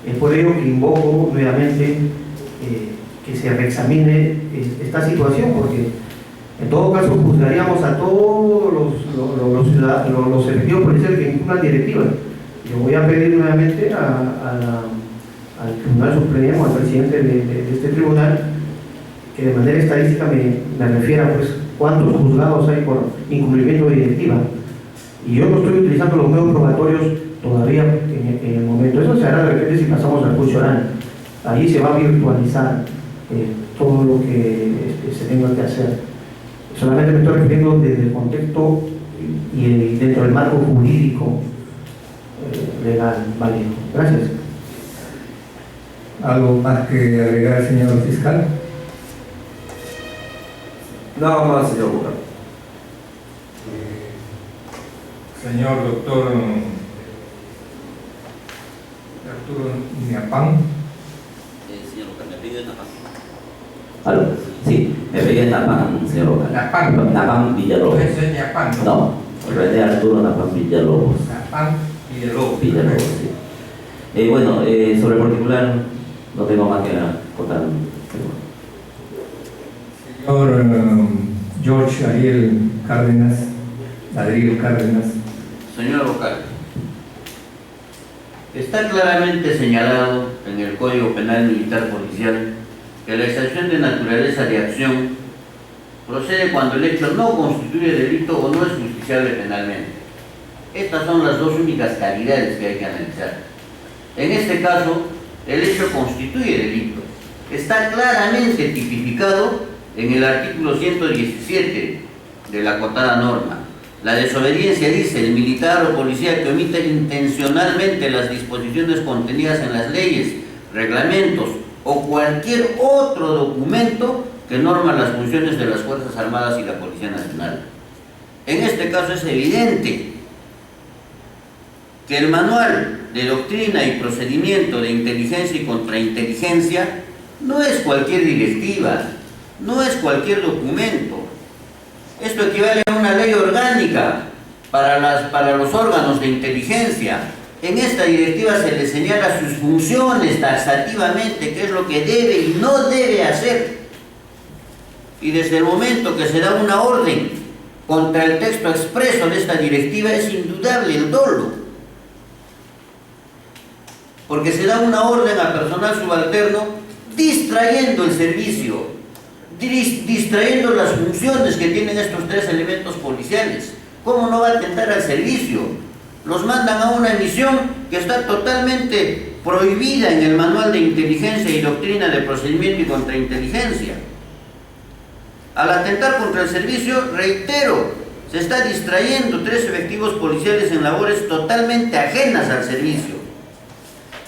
S7: Es por ello que invoco nuevamente que se reexamine esta situación, porque en todo caso juzgaríamos a todos los efectivos policiales que incumplan directivas. Yo voy a pedir nuevamente al Tribunal Supremo, al presidente de este tribunal, que de manera estadística me refiera pues cuántos juzgados hay por incumplimiento de directiva. Y yo no estoy utilizando los medios probatorios todavía en el momento. Eso se hará de repente si pasamos al juicio oral. Ahí se va a virtualizar todo lo que se tenga que hacer. Solamente me estoy refiriendo desde el contexto y dentro del marco jurídico legal válido. Gracias.
S3: ¿Algo más que agregar, señor fiscal?
S4: Nada más, señor Bucar.
S3: Señor doctor Arturo Niapán.
S8: Señor Bucar, me pide Napán. ¿Aló? Sí, me pide Napán, señor Bucar.
S3: Napán.
S8: Napán Villalobos.
S3: ¿No es Niapán?
S8: No, René Arturo Napán Villalobos.
S3: Napán Villalobos.
S8: Villalobos, sí. Bueno, sobre el particular no tengo más que acotar.
S3: Señor George Adriel Cárdenas.
S5: Señor vocal, está claramente señalado en el Código Penal Militar Policial que la excepción de naturaleza de acción procede cuando el hecho no constituye delito o no es justiciable penalmente. Estas son las dos únicas calidades que hay que analizar. En este caso, el hecho constituye delito. Está claramente tipificado en el artículo 117 de la acotada norma. La desobediencia dice: el militar o policía que omita intencionalmente las disposiciones contenidas en las leyes, reglamentos o cualquier otro documento que norma las funciones de las Fuerzas Armadas y la Policía Nacional. En este caso es evidente que el manual de doctrina y procedimiento de inteligencia y contrainteligencia no es cualquier directiva, no es cualquier documento. Esto equivale a una ley orgánica para los órganos de inteligencia. En esta directiva se le señala sus funciones taxativamente, qué es lo que debe y no debe hacer. Y desde el momento que se da una orden contra el texto expreso de esta directiva, es indudable el dolo. Porque se da una orden a personal subalterno distrayendo el servicio, distrayendo las funciones que tienen estos tres elementos policiales. ¿Cómo no va a atentar al servicio? Los mandan a una misión que está totalmente prohibida en el manual de inteligencia y doctrina de procedimiento y contrainteligencia. Al atentar contra el servicio, reitero, se está distrayendo tres efectivos policiales en labores totalmente ajenas al servicio.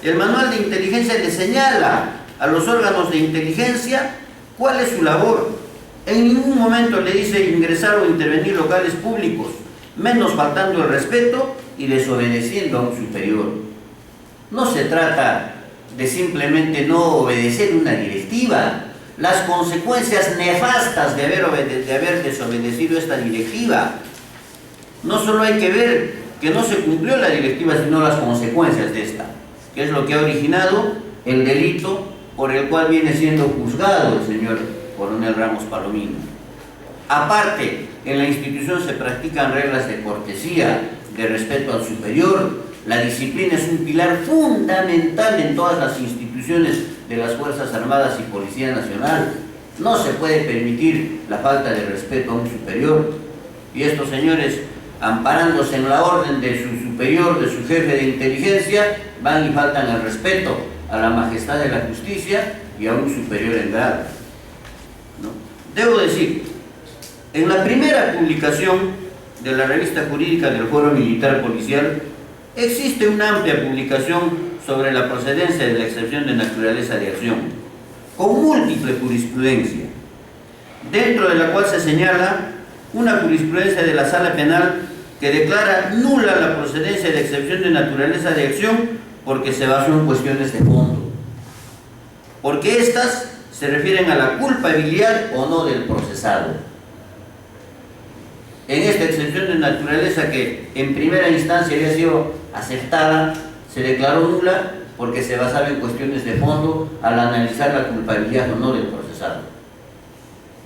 S5: El manual de inteligencia le señala a los órganos de inteligencia cuál es su labor. En ningún momento le dice ingresar o intervenir locales públicos, menos faltando el respeto y desobedeciendo a un superior. No se trata de simplemente no obedecer una directiva. Las consecuencias nefastas de haber desobedecido esta directiva, no solo hay que ver que no se cumplió la directiva, sino las consecuencias de esta, que es lo que ha originado el delito por el cual viene siendo juzgado el señor coronel Ramos Palomino. Aparte, en la institución se practican reglas de cortesía, de respeto al superior. La disciplina es un pilar fundamental en todas las instituciones de las Fuerzas Armadas y Policía Nacional. No se puede permitir la falta de respeto a un superior. Y estos señores, amparándose en la orden de su superior, de su jefe de inteligencia, van y faltan el respeto a la majestad de la justicia y a un superior en grado, ¿no? Debo decir, en la primera publicación de la revista jurídica del Foro Militar Policial existe una amplia publicación sobre la procedencia de la excepción de naturaleza de acción, con múltiple jurisprudencia, dentro de la cual se señala una jurisprudencia de la Sala Penal que declara nula la procedencia de excepción de naturaleza de acción porque se basó en cuestiones de fondo, porque estas se refieren a la culpabilidad o no del procesado. En esta excepción de naturaleza, que en primera instancia había sido aceptada, se declaró nula porque se basaba en cuestiones de fondo al analizar la culpabilidad o no del procesado.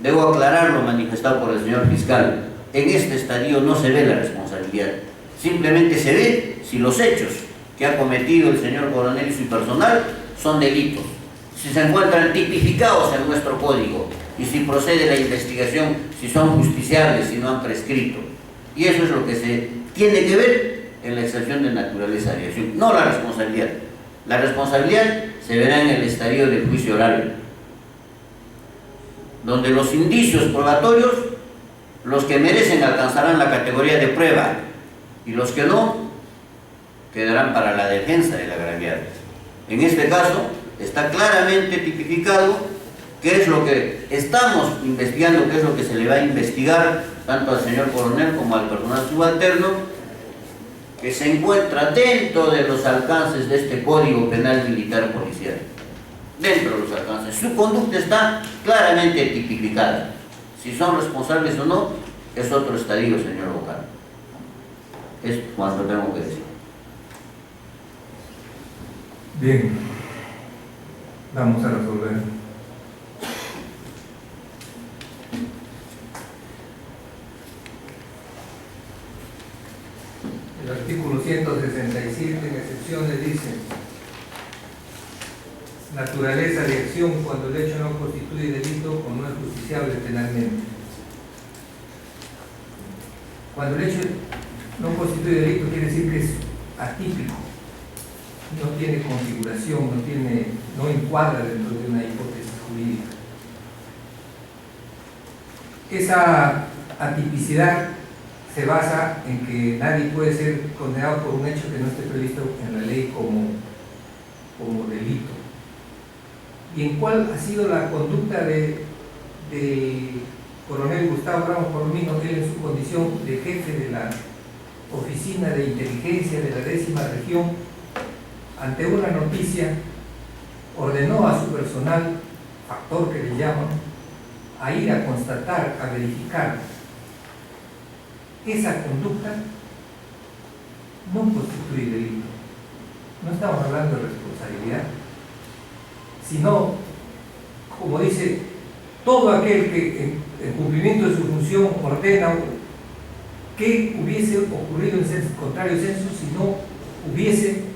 S5: Debo aclarar lo manifestado por el señor fiscal. En este estadio no se ve la responsabilidad, simplemente se ve si los hechos que ha cometido el señor coronel y su personal son delitos, si se encuentran tipificados en nuestro código y si procede la investigación, si son justiciables, si no han prescrito. Y eso es lo que se tiene que ver en la excepción de naturaleza de acción, no la responsabilidad. La responsabilidad se verá en el estadio del juicio oral, donde los indicios probatorios, los que merecen alcanzarán la categoría de prueba y los que no, quedarán para la defensa del agraviado. En este caso está claramente tipificado qué es lo que estamos investigando, qué es lo que se le va a investigar tanto al señor coronel como al personal subalterno, que se encuentra dentro de los alcances de este Código Penal Militar Policial. Dentro de los alcances. Su conducta está claramente tipificada. Si son responsables o no, es otro estadio, señor vocal. Es cuanto tengo que decir.
S3: Bien, vamos a resolver. El artículo 167 en excepciones dice: naturaleza de acción cuando el hecho no constituye delito o no es justiciable penalmente. Cuando el hecho no constituye delito quiere decir que es atípico, no tiene configuración, no encuadra dentro de una hipótesis jurídica. Esa atipicidad se basa en que nadie puede ser condenado por un hecho que no esté previsto en la ley como delito. ¿Y en cuál ha sido la conducta de coronel Gustavo Ramos Palomino, él en su condición de jefe de la Oficina de Inteligencia de la 10ª Región? Ante una noticia, ordenó a su personal, factor que le llaman, a ir a constatar, a verificar. Esa conducta no constituye delito. No estamos hablando de responsabilidad, sino, como dice, todo aquel que en cumplimiento de su función ordena que hubiese ocurrido en contrario censo si no hubiese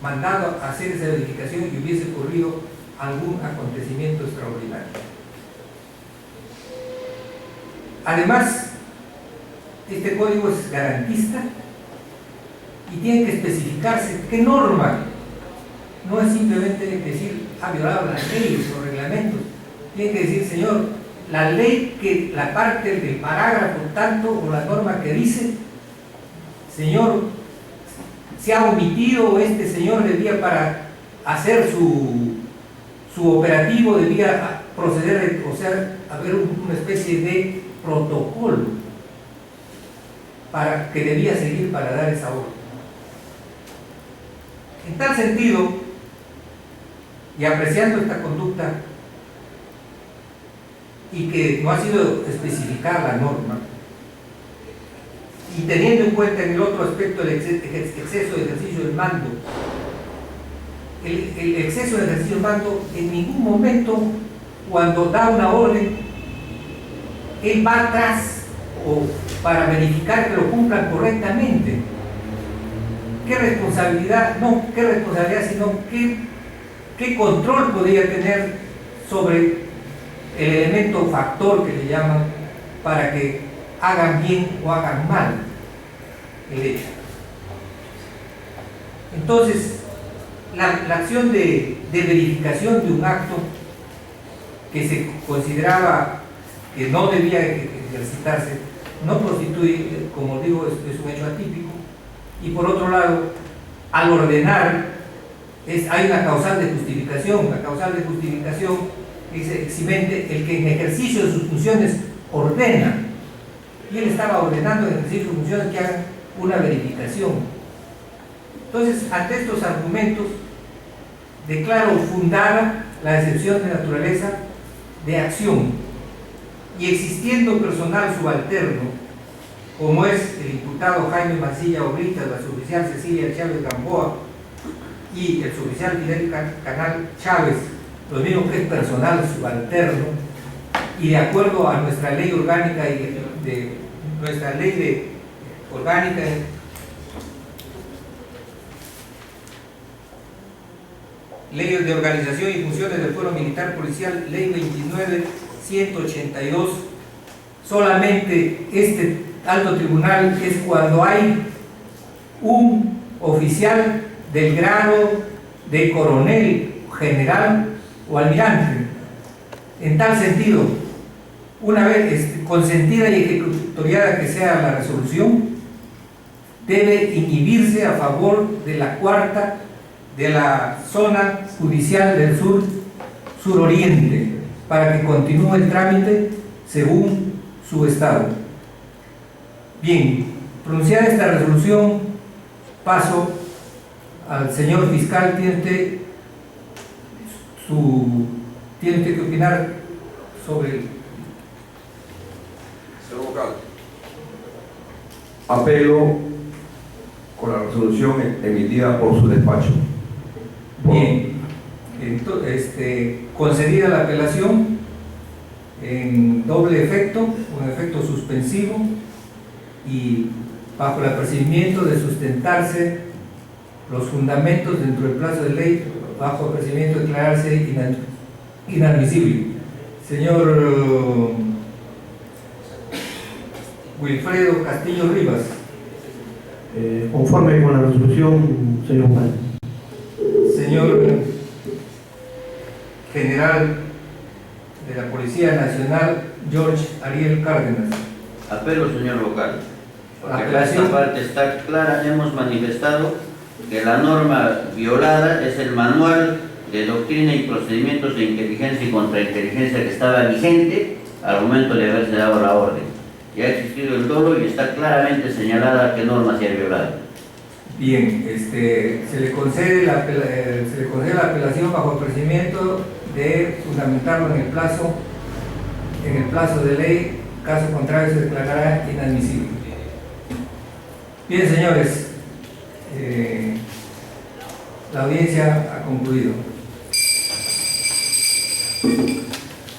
S3: mandado a hacer esa verificación y hubiese ocurrido algún acontecimiento extraordinario. Además, este código es garantista y tiene que especificarse qué norma. No es simplemente decir, ha violado las leyes o reglamentos. Tiene que decir, señor, la ley, que la parte del parágrafo tanto o la norma que dice, señor, se ha omitido, este señor debía, para hacer su operativo, debía proceder, o sea, haber una especie de protocolo que debía seguir para dar esa orden. En tal sentido, y apreciando esta conducta y que no ha sido especificada la norma, y teniendo en cuenta en el otro aspecto el exceso de ejercicio del mando, el exceso de ejercicio de mando en ningún momento, cuando da una orden, él va atrás o para verificar que lo cumplan correctamente. ¿Qué responsabilidad? No, qué responsabilidad, sino qué control podría tener sobre el elemento factor que le llaman para que hagan bien o hagan mal el hecho. Entonces, la acción de verificación de un acto que se consideraba que no debía ejercitarse, no constituye, como digo, es un hecho atípico. Y por otro lado, al ordenar, hay una causal de justificación. La causal de justificación es eximente el que en ejercicio de sus funciones ordena. Y él estaba ordenando en ejercicio de sus funciones que hagan una verificación. Entonces, ante estos argumentos, declaro fundada la excepción de naturaleza de acción, y existiendo personal subalterno, como es el imputado Jaime Mancilla Obrita, la suboficial Cecilia Chávez Gamboa y el suboficial Fidel Canal Chávez, lo mismo que es personal subalterno, y de acuerdo a nuestra ley orgánica y leyes de organización y funciones del Fuero Militar Policial, ley 29.182, solamente este alto tribunal es cuando hay un oficial del grado de coronel, general o almirante. En tal sentido, una vez consentida y ejecutoriada que sea la resolución, debe inhibirse a favor de la cuarta de la zona judicial del suroriente, para que continúe el trámite según su estado. Bien, pronunciada esta resolución, paso al señor fiscal. Tiene usted que opinar sobre el...
S4: Señor vocal, apelo con la resolución emitida por su despacho.
S3: Bien, entonces, concedida la apelación en doble efecto, un efecto suspensivo, y bajo el apercibimiento de sustentarse los fundamentos dentro del plazo de ley, bajo apercibimiento de declararse inadmisible. Señor Wilfredo Castillo Rivas.
S7: Conforme con la resolución, señor vocal.
S3: Señor General de la Policía Nacional, George Ariel Cárdenas.
S5: Apelo, señor vocal, porque acá
S3: Apelación.
S5: esta parte está clara. Hemos manifestado que la norma violada es el manual de doctrina y procedimientos de inteligencia y contrainteligencia que estaba vigente al momento de haberse dado la orden. Ya ha existido el dolo y está claramente señalada qué norma se ha violado.
S3: Bien, se le concede la apelación bajo apercibimiento de fundamentarlo en el plazo de ley. Caso contrario, se declarará inadmisible. Bien, señores, la audiencia ha concluido.